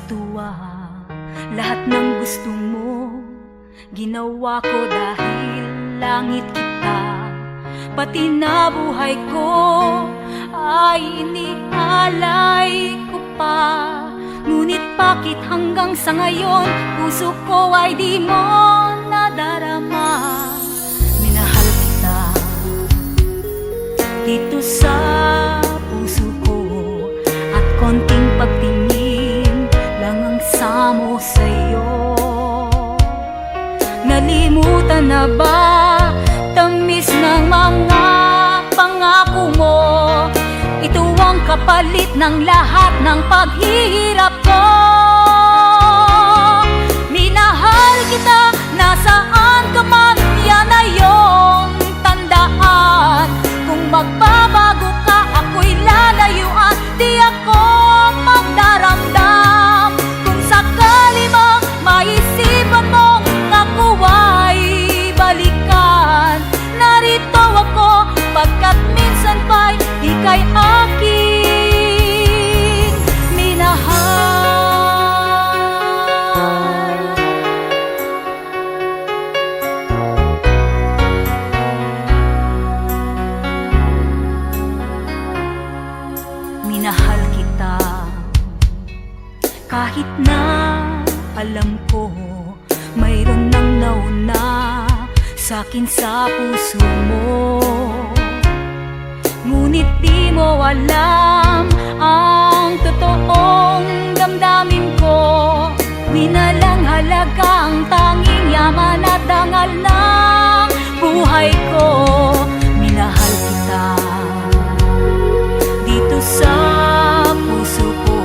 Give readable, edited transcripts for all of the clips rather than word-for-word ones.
tuwa. Lahat ng gusto mo ginawa ko dahil langit kita. Pati na buhay ko ay inialay ko pa. Ngunit bakit hanggang sa ngayon puso ko ay di mo nadarama? Minahal kita dito sa puso ko, at konting pagtingin lang ang samo sa'yo. Nalimutan na ba tamis ng mga pangako mo? Ito ang kapalit ng lahat ng paghihirap ko. Minahal kita, nasaan ka man, yan ay iyong tandaan. Kung magbabago ka, ako'y lalayuan, di ako magdaramdam. Kung sakali mang maisipan mong ako ay balikan, narito ako, pagkat minsan pa'y ika'y aking minahal. Minahal kita kahit na alam ko mayroon nang nauna sa'kin sa puso mo. Ngunit di mo alam ang totoong damdamin ko. Winalang halaga ang tanging yaman at dangal ng buhay ko. Minahal kita dito sa puso ko,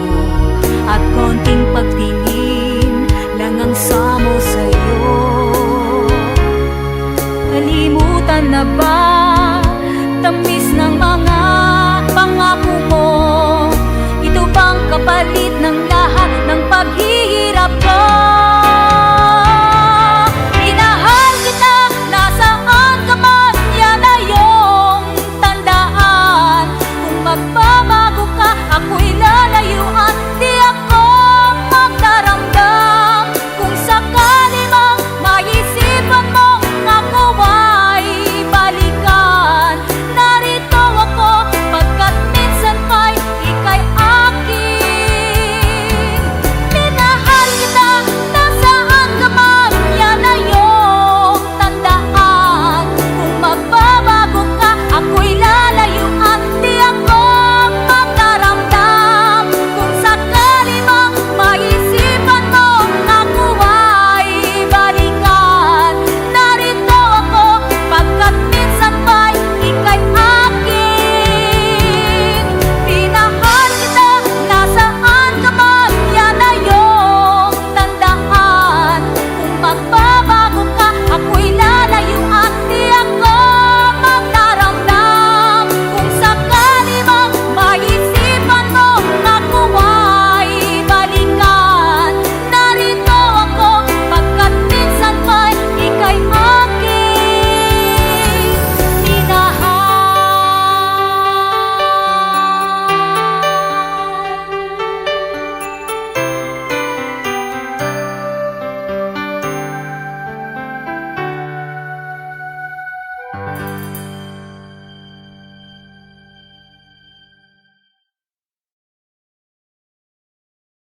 at konting pagtingin lang ang samo sa'yo. Nalimutan na ba tamis ng mga pangako